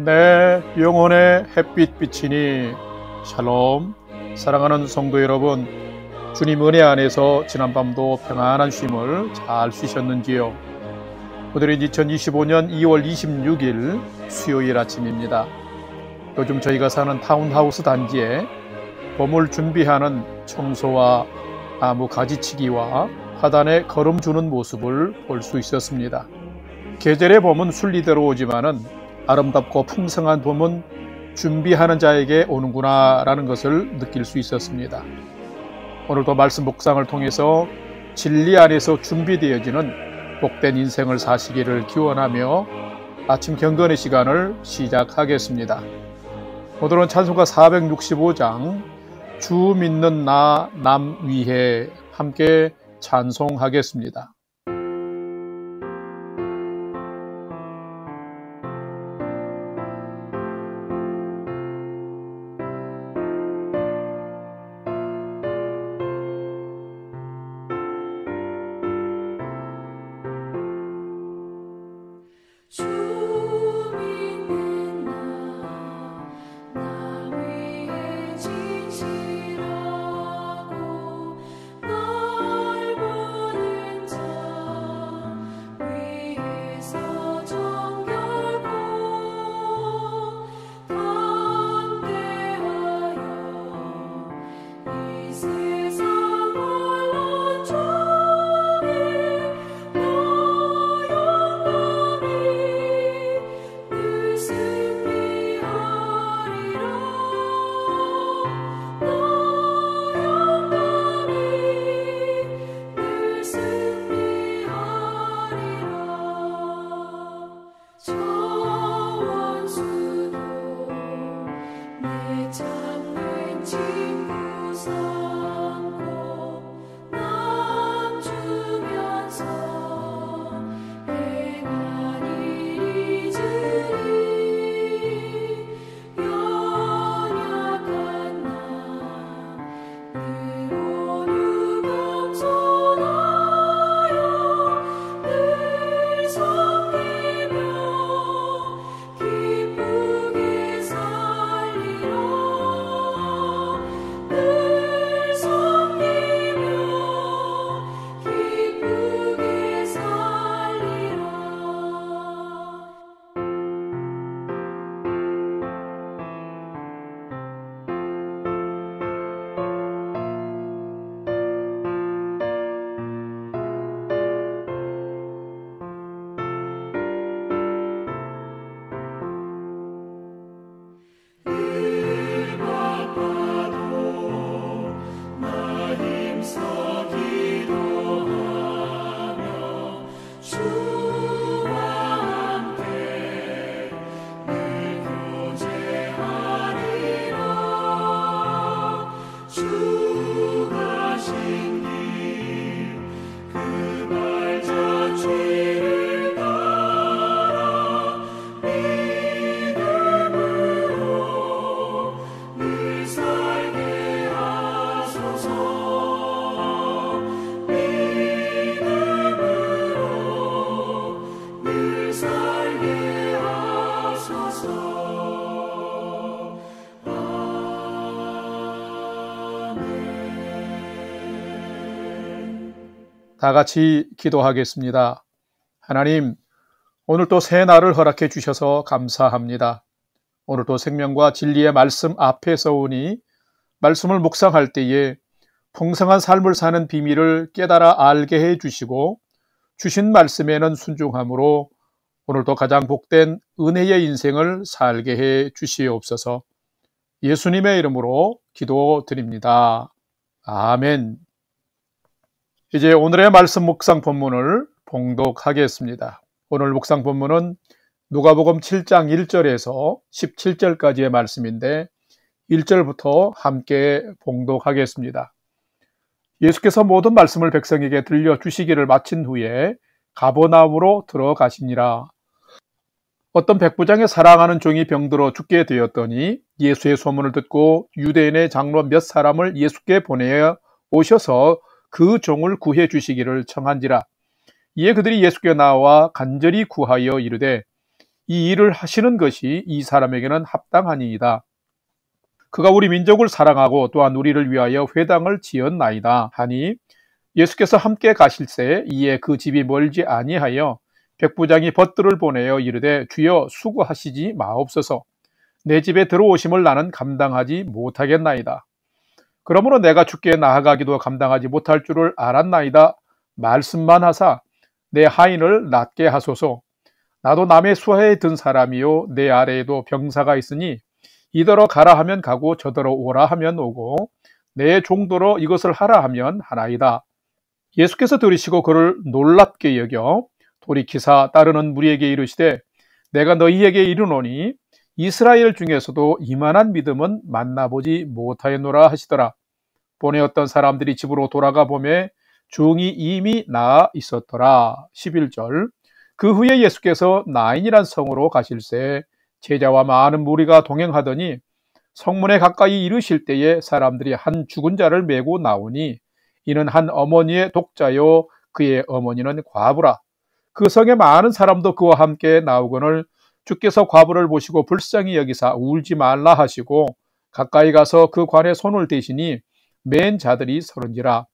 내 영혼의 햇빛 비치니 샬롬. 사랑하는 성도 여러분, 주님 은혜 안에서 지난밤도 평안한 쉼을 잘 쉬셨는지요? 오늘은 2025년 2월 26일 수요일 아침입니다. 요즘 저희가 사는 타운하우스 단지에 봄을 준비하는 청소와 나무 가지치기와 화단에 거름 주는 모습을 볼 수 있었습니다. 계절의 봄은 순리대로 오지만은 아름답고 풍성한 봄은 준비하는 자에게 오는구나 라는 것을 느낄 수 있었습니다. 오늘도 말씀 묵상을 통해서 진리 안에서 준비되어지는 복된 인생을 사시기를 기원하며 아침 경건의 시간을 시작하겠습니다. 오늘은 찬송가 465장 주 믿는 나 남 위해 함께 찬송하겠습니다. 다 같이 기도하겠습니다. 하나님, 오늘 또 새 날을 허락해 주셔서 감사합니다. 오늘 또 생명과 진리의 말씀 앞에 서오니 말씀을 묵상할 때에 풍성한 삶을 사는 비밀을 깨달아 알게 해 주시고 주신 말씀에는 순종함으로 오늘도 가장 복된 은혜의 인생을 살게 해 주시옵소서. 예수님의 이름으로 기도드립니다. 아멘. 이제 오늘의 말씀 묵상 본문을 봉독하겠습니다. 오늘 묵상 본문은 누가복음 7장 1절에서 17절까지의 말씀인데 1절부터 함께 봉독하겠습니다. 예수께서 모든 말씀을 백성에게 들려주시기를 마친 후에 가버나움으로 들어가시니라. 어떤 백부장의 사랑하는 종이 병들어 죽게 되었더니 예수의 소문을 듣고 유대인의 장로 몇 사람을 예수께 보내어 오셔서 그 종을 구해 주시기를 청한지라. 이에 그들이 예수께 나와 간절히 구하여 이르되 이 일을 하시는 것이 이 사람에게는 합당하니이다. 그가 우리 민족을 사랑하고 또한 우리를 위하여 회당을 지었나이다 하니 예수께서 함께 가실새 이에 그 집이 멀지 아니하여 백부장이 벗들을 보내어 이르되 주여 수고하시지 마옵소서. 내 집에 들어오심을 나는 감당하지 못하겠나이다. 그러므로 내가 주께 나아가기도 감당하지 못할 줄을 알았나이다. 말씀만 하사 내 하인을 낫게 하소서. 나도 남의 수하에 든 사람이요 내 아래에도 병사가 있으니 이더러 가라 하면 가고 저더러 오라 하면 오고 내 종도로 이것을 하라 하면 하나이다. 예수께서 들으시고 그를 놀랍게 여겨 돌이키사 따르는 무리에게 이르시되 내가 너희에게 이르노니 이스라엘 중에서도 이만한 믿음은 만나보지 못하였노라 하시더라. 보내었던 사람들이 집으로 돌아가 보매 종이 이미 나아 있었더라. 11절. 그 후에 예수께서 나인이란 성으로 가실새 제자와 많은 무리가 동행하더니 성문에 가까이 이르실 때에 사람들이 한 죽은 자를 메고 나오니 이는 한 어머니의 독자요 그의 어머니는 과부라. 그 성에 많은 사람도 그와 함께 나오거늘 주께서 과부를 보시고 불쌍히 여기사 울지 말라 하시고 가까이 가서 그 관에 손을 대시니 맨 자들이 서른지라.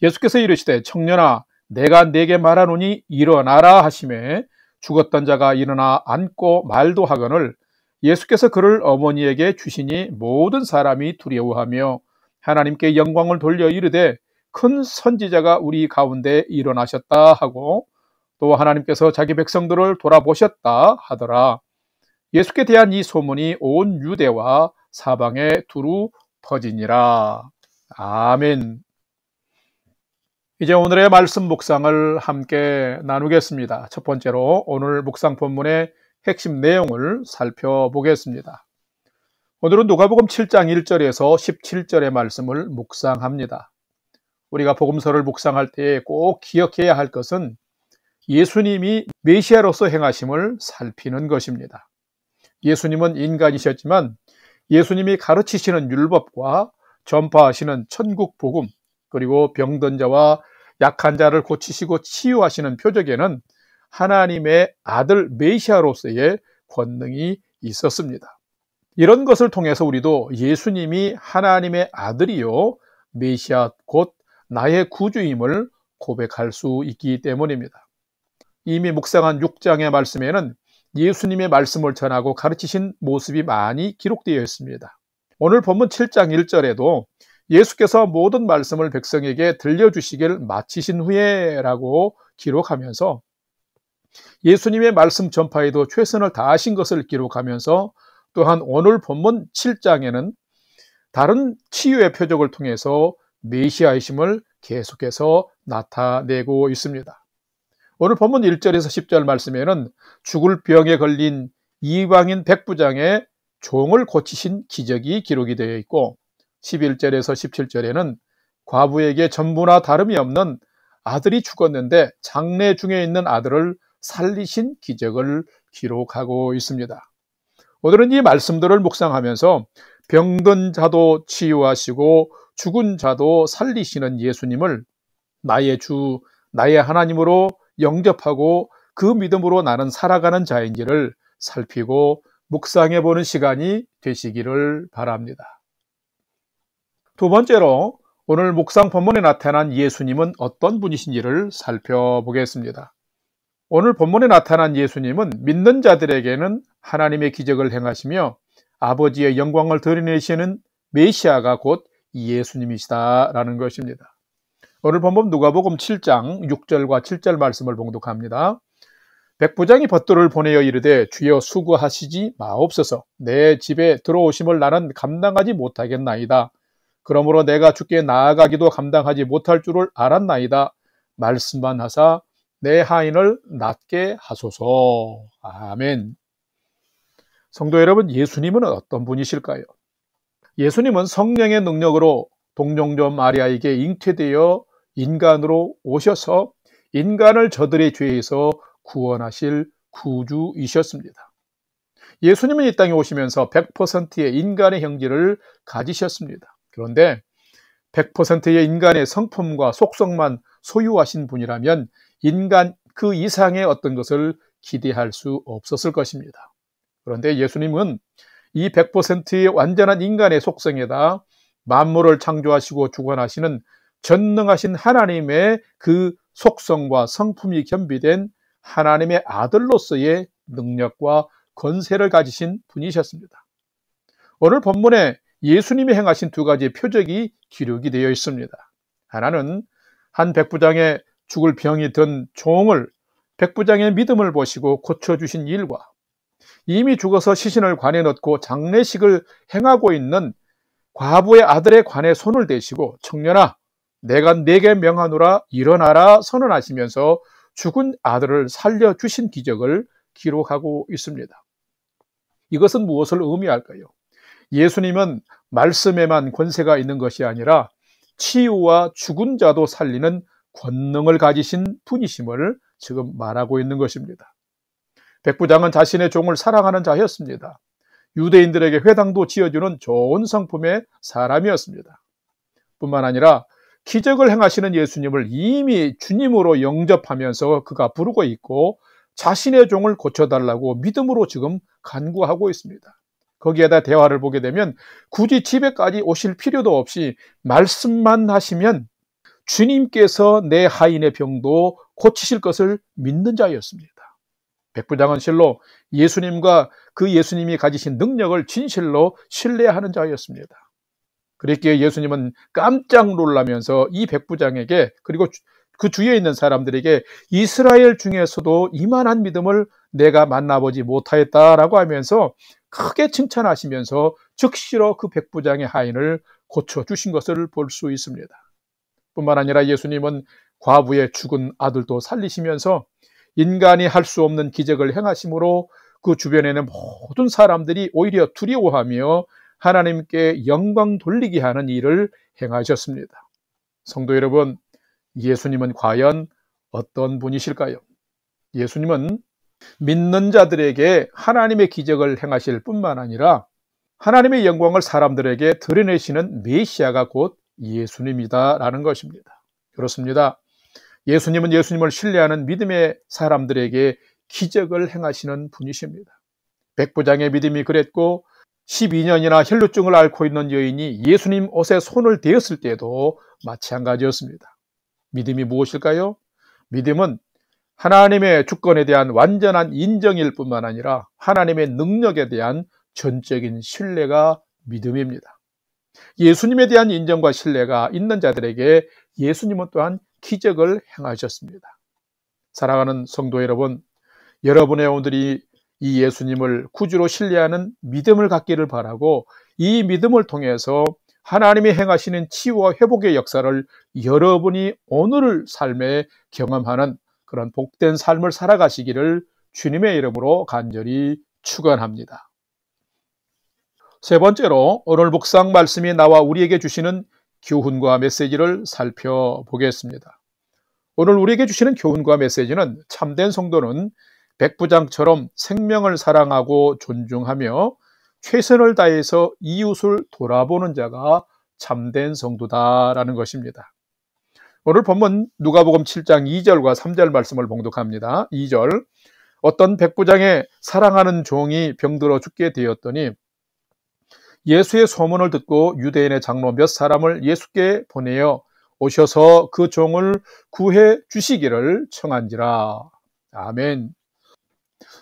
예수께서 이르시되 청년아 내가 네게 말하노니 일어나라 하시매 죽었던 자가 일어나 앉고 말도 하거늘 예수께서 그를 어머니에게 주시니 모든 사람이 두려워하며 하나님께 영광을 돌려 이르되 큰 선지자가 우리 가운데 일어나셨다 하고 또 하나님께서 자기 백성들을 돌아보셨다 하더라. 예수께 대한 이 소문이 온 유대와 사방에 두루 퍼지니라. 아멘. 이제 오늘의 말씀 묵상을 함께 나누겠습니다. 첫 번째로 오늘 묵상 본문의 핵심 내용을 살펴보겠습니다. 오늘은 누가복음 7장 1절에서 17절의 말씀을 묵상합니다. 우리가 복음서를 묵상할 때 꼭 기억해야 할 것은 예수님이 메시아로서 행하심을 살피는 것입니다. 예수님은 인간이셨지만 예수님이 가르치시는 율법과 전파하시는 천국 복음 그리고 병든 자와 약한 자를 고치시고 치유하시는 표적에는 하나님의 아들 메시아로서의 권능이 있었습니다. 이런 것을 통해서 우리도 예수님이 하나님의 아들이요 메시아 곧 나의 구주임을 고백할 수 있기 때문입니다. 이미 묵상한 6장의 말씀에는 예수님의 말씀을 전하고 가르치신 모습이 많이 기록되어 있습니다. 오늘 본문 7장 1절에도 예수께서 모든 말씀을 백성에게 들려주시길 마치신 후에 라고 기록하면서 예수님의 말씀 전파에도 최선을 다하신 것을 기록하면서 또한 오늘 본문 7장에는 다른 치유의 표적을 통해서 메시아이심을 계속해서 나타내고 있습니다. 오늘 본문 1절에서 10절 말씀에는 죽을 병에 걸린 이방인 백부장의 종을 고치신 기적이 기록이 되어 있고 11절에서 17절에는 과부에게 전부나 다름이 없는 아들이 죽었는데 장례 중에 있는 아들을 살리신 기적을 기록하고 있습니다. 오늘은 이 말씀들을 묵상하면서 병든 자도 치유하시고 죽은 자도 살리시는 예수님을 나의 주, 나의 하나님으로 영접하고 그 믿음으로 나는 살아가는 자인지를 살피고 묵상해보는 시간이 되시기를 바랍니다. 두 번째로 오늘 묵상 본문에 나타난 예수님은 어떤 분이신지를 살펴보겠습니다. 오늘 본문에 나타난 예수님은 믿는 자들에게는 하나님의 기적을 행하시며 아버지의 영광을 드러내시는 메시아가 곧 예수님이시다라는 것입니다. 오늘 본문 누가복음 7장 6절과 7절 말씀을 봉독합니다. 백부장이 벗돌을 보내어 이르되 주여 수고하시지 마옵소서. 내 집에 들어오심을 나는 감당하지 못하겠나이다. 그러므로 내가 주께 나아가기도 감당하지 못할 줄을 알았나이다. 말씀만 하사 내 하인을 낫게 하소서. 아멘. 성도 여러분, 예수님은 어떤 분이실까요? 예수님은 성령의 능력으로 동정녀 마리아에게 잉태되어 인간으로 오셔서 인간을 저들의 죄에서 구원하실 구주이셨습니다. 예수님은 이 땅에 오시면서 100%의 인간의 형질을 가지셨습니다. 그런데 100%의 인간의 성품과 속성만 소유하신 분이라면 인간 그 이상의 어떤 것을 기대할 수 없었을 것입니다. 그런데 예수님은 이 100%의 완전한 인간의 속성에다 만물을 창조하시고 주관하시는 전능하신 하나님의 그 속성과 성품이 겸비된 하나님의 아들로서의 능력과 권세를 가지신 분이셨습니다. 오늘 본문에 예수님이 행하신 두 가지의 표적이 기록이 되어 있습니다. 하나는 한 백부장의 죽을 병이 든 종을 백부장의 믿음을 보시고 고쳐주신 일과 이미 죽어서 시신을 관에 넣고 장례식을 행하고 있는 과부의 아들의 관에 손을 대시고 청년아 내가 네게 명하노라 일어나라 선언하시면서 죽은 아들을 살려주신 기적을 기록하고 있습니다. 이것은 무엇을 의미할까요? 예수님은 말씀에만 권세가 있는 것이 아니라 치유와 죽은 자도 살리는 권능을 가지신 분이심을 지금 말하고 있는 것입니다. 백부장은 자신의 종을 사랑하는 자였습니다. 유대인들에게 회당도 지어주는 좋은 성품의 사람이었습니다. 뿐만 아니라 기적을 행하시는 예수님을 이미 주님으로 영접하면서 그가 부르고 있고 자신의 종을 고쳐달라고 믿음으로 지금 간구하고 있습니다. 거기에다 대화를 보게 되면 굳이 집에까지 오실 필요도 없이 말씀만 하시면 주님께서 내 하인의 병도 고치실 것을 믿는 자였습니다. 백부장은 실로 예수님과 그 예수님이 가지신 능력을 진실로 신뢰하는 자였습니다. 그랬기에 예수님은 깜짝 놀라면서 이 백부장에게 그리고 그 주위에 있는 사람들에게 이스라엘 중에서도 이만한 믿음을 내가 만나보지 못하였다라고 하면서 크게 칭찬하시면서 즉시로 그 백부장의 하인을 고쳐주신 것을 볼 수 있습니다. 뿐만 아니라 예수님은 과부의 죽은 아들도 살리시면서 인간이 할 수 없는 기적을 행하심으로 그 주변에는 모든 사람들이 오히려 두려워하며 하나님께 영광 돌리게 하는 일을 행하셨습니다. 성도 여러분, 예수님은 과연 어떤 분이실까요? 예수님은 믿는 자들에게 하나님의 기적을 행하실 뿐만 아니라 하나님의 영광을 사람들에게 드러내시는 메시아가 곧 예수님이다라는 것입니다. 그렇습니다. 예수님은 예수님을 신뢰하는 믿음의 사람들에게 기적을 행하시는 분이십니다. 백부장의 믿음이 그랬고 12년이나 혈루증을 앓고 있는 여인이 예수님 옷에 손을 대었을 때도 마찬가지였습니다. 믿음이 무엇일까요? 믿음은 하나님의 주권에 대한 완전한 인정일 뿐만 아니라 하나님의 능력에 대한 전적인 신뢰가 믿음입니다. 예수님에 대한 인정과 신뢰가 있는 자들에게 예수님은 또한 기적을 행하셨습니다. 사랑하는 성도 여러분, 여러분의 오늘이 이 예수님을 구주로 신뢰하는 믿음을 갖기를 바라고 이 믿음을 통해서 하나님이 행하시는 치유와 회복의 역사를 여러분이 오늘 삶에 경험하는 그런 복된 삶을 살아가시기를 주님의 이름으로 간절히 축원합니다. 세 번째로 오늘 묵상 말씀이 나와 우리에게 주시는 교훈과 메시지를 살펴보겠습니다. 오늘 우리에게 주시는 교훈과 메시지는 참된 성도는 백부장처럼 생명을 사랑하고 존중하며 최선을 다해서 이웃을 돌아보는 자가 참된 성도다라는 것입니다. 오늘 본문 누가복음 7장 2절과 3절 말씀을 봉독합니다. 2절, 어떤 백부장의 사랑하는 종이 병들어 죽게 되었더니 예수의 소문을 듣고 유대인의 장로 몇 사람을 예수께 보내어 오셔서 그 종을 구해 주시기를 청한지라. 아멘.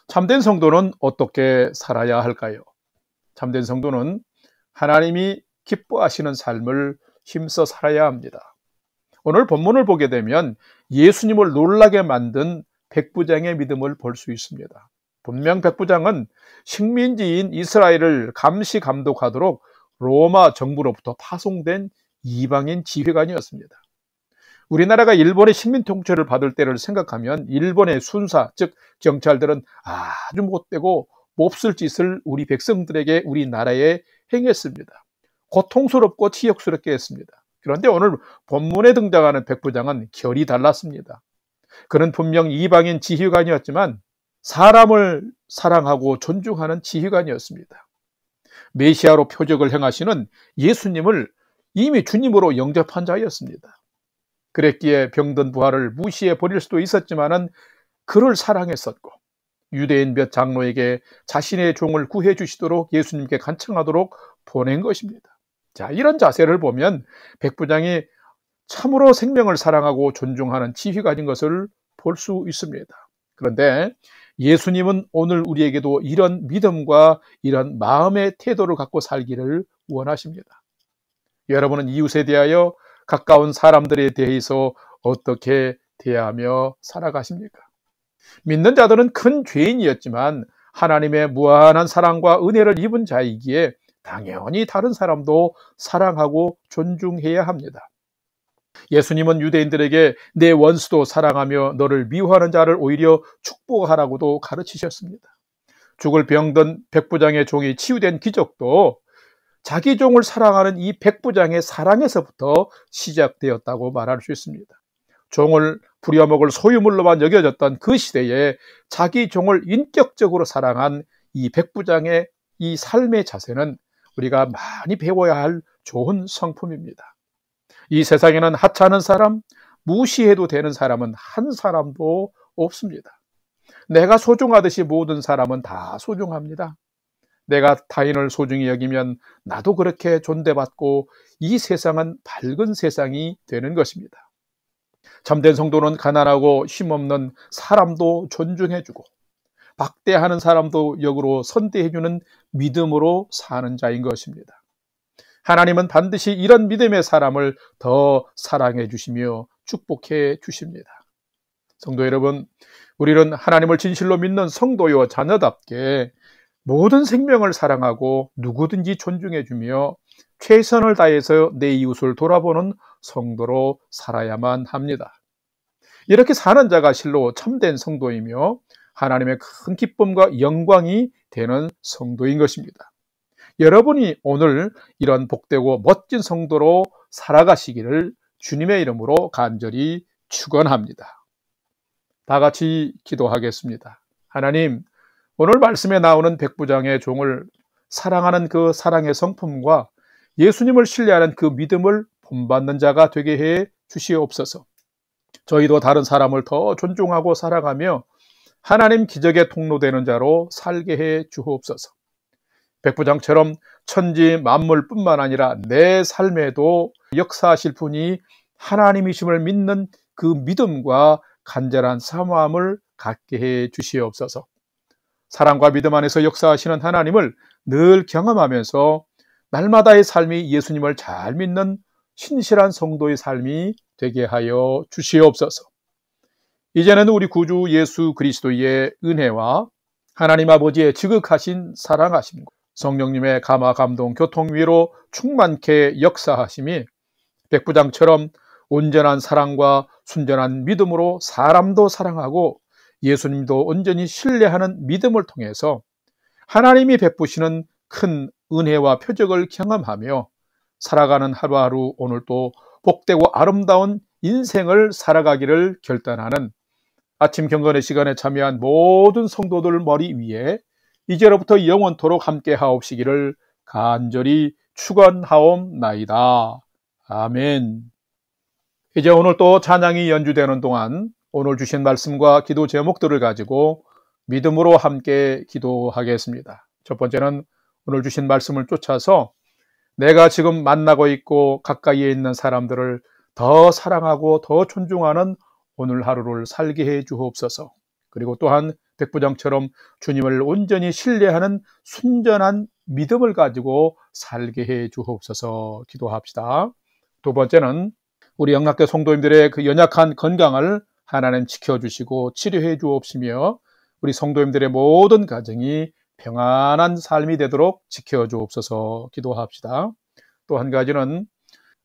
참된 성도는 어떻게 살아야 할까요? 참된 성도는 하나님이 기뻐하시는 삶을 힘써 살아야 합니다. 오늘 본문을 보게 되면 예수님을 놀라게 만든 백부장의 믿음을 볼 수 있습니다. 분명 백부장은 식민지인 이스라엘을 감시 감독하도록 로마 정부로부터 파송된 이방인 지휘관이었습니다. 우리나라가 일본의 식민 통치를 받을 때를 생각하면 일본의 순사, 즉 경찰들은 아주 못되고 몹쓸 짓을 우리 백성들에게 우리나라에 행했습니다. 고통스럽고 치욕스럽게 했습니다. 그런데 오늘 본문에 등장하는 백부장은 결이 달랐습니다. 그는 분명 이방인 지휘관이었지만 사람을 사랑하고 존중하는 지휘관이었습니다. 메시아로 표적을 행하시는 예수님을 이미 주님으로 영접한 자였습니다. 그랬기에 병든 부하를 무시해 버릴 수도 있었지만은 그를 사랑했었고 유대인 몇 장로에게 자신의 종을 구해 주시도록 예수님께 간청하도록 보낸 것입니다. 자, 이런 자세를 보면 백부장이 참으로 생명을 사랑하고 존중하는 지혜가 가진 것을 볼 수 있습니다. 그런데 예수님은 오늘 우리에게도 이런 믿음과 이런 마음의 태도를 갖고 살기를 원하십니다. 여러분은 이웃에 대하여 가까운 사람들에 대해서 어떻게 대하며 살아가십니까? 믿는 자들은 큰 죄인이었지만 하나님의 무한한 사랑과 은혜를 입은 자이기에 당연히 다른 사람도 사랑하고 존중해야 합니다. 예수님은 유대인들에게 내 원수도 사랑하며 너를 미워하는 자를 오히려 축복하라고도 가르치셨습니다. 죽을 병든 백부장의 종이 치유된 기적도 자기 종을 사랑하는 이 백부장의 사랑에서부터 시작되었다고 말할 수 있습니다. 종을 부려먹을 소유물로만 여겨졌던 그 시대에 자기 종을 인격적으로 사랑한 이 백부장의 이 삶의 자세는 우리가 많이 배워야 할 좋은 성품입니다. 이 세상에는 하찮은 사람, 무시해도 되는 사람은 한 사람도 없습니다. 내가 소중하듯이 모든 사람은 다 소중합니다. 내가 타인을 소중히 여기면 나도 그렇게 존대받고 이 세상은 밝은 세상이 되는 것입니다. 참된 성도는 가난하고 힘없는 사람도 존중해주고 박대하는 사람도 역으로 선대해주는 믿음으로 사는 자인 것입니다. 하나님은 반드시 이런 믿음의 사람을 더 사랑해 주시며 축복해 주십니다. 성도 여러분, 우리는 하나님을 진실로 믿는 성도요 자녀답게 모든 생명을 사랑하고 누구든지 존중해 주며 최선을 다해서 내 이웃을 돌아보는 성도로 살아야만 합니다. 이렇게 사는 자가 실로 참된 성도이며 하나님의 큰 기쁨과 영광이 되는 성도인 것입니다. 여러분이 오늘 이런 복되고 멋진 성도로 살아가시기를 주님의 이름으로 간절히 축원합니다. 다 같이 기도하겠습니다. 하나님, 오늘 말씀에 나오는 백부장의 종을 사랑하는 그 사랑의 성품과 예수님을 신뢰하는 그 믿음을 본받는 자가 되게 해 주시옵소서. 저희도 다른 사람을 더 존중하고 사랑하며 하나님 기적의 통로되는 자로 살게 해 주옵소서. 백부장처럼 천지 만물뿐만 아니라 내 삶에도 역사하실 분이 하나님이심을 믿는 그 믿음과 간절한 사모함을 갖게 해 주시옵소서. 사랑과 믿음 안에서 역사하시는 하나님을 늘 경험하면서 날마다의 삶이 예수님을 잘 믿는 신실한 성도의 삶이 되게 하여 주시옵소서. 이제는 우리 구주 예수 그리스도의 은혜와 하나님 아버지의 지극하신 사랑하심과 성령님의 감화 감동 교통위로 충만케 역사하심이 백부장처럼 온전한 사랑과 순전한 믿음으로 사람도 사랑하고 예수님도 온전히 신뢰하는 믿음을 통해서 하나님이 베푸시는 큰 은혜와 표적을 경험하며 살아가는 하루하루 오늘도 복되고 아름다운 인생을 살아가기를 결단하는 아침 경건의 시간에 참여한 모든 성도들 머리 위에 이제로부터 영원토록 함께 하옵시기를 간절히 축원하옵나이다. 아멘. 이제 오늘 또 찬양이 연주되는 동안 오늘 주신 말씀과 기도 제목들을 가지고 믿음으로 함께 기도하겠습니다. 첫 번째는 오늘 주신 말씀을 쫓아서 내가 지금 만나고 있고 가까이에 있는 사람들을 더 사랑하고 더 존중하는 오늘 하루를 살게 해 주옵소서. 그리고 또한 백부장처럼 주님을 온전히 신뢰하는 순전한 믿음을 가지고 살게 해 주옵소서 기도합시다. 두 번째는 우리 영락교 성도님들의 그 연약한 건강을 하나님 지켜주시고 치료해 주옵시며 우리 성도님들의 모든 가정이 평안한 삶이 되도록 지켜주옵소서 기도합시다. 또 한 가지는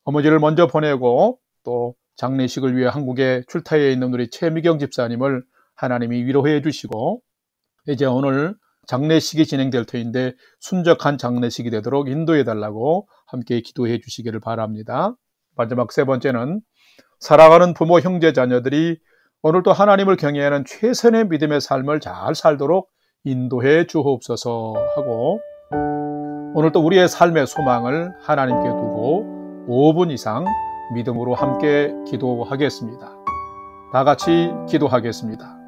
어머니를 먼저 보내고 또 장례식을 위해 한국에 출타해 있는 우리 최미경 집사님을 하나님이 위로해 주시고 이제 오늘 장례식이 진행될 터인데 순적한 장례식이 되도록 인도해 달라고 함께 기도해 주시기를 바랍니다. 마지막 세 번째는 사랑하는 부모, 형제, 자녀들이 오늘도 하나님을 경외하는 최선의 믿음의 삶을 잘 살도록 인도해 주옵소서 하고 오늘도 우리의 삶의 소망을 하나님께 두고 5분 이상 믿음으로 함께 기도하겠습니다. 다 같이 기도하겠습니다.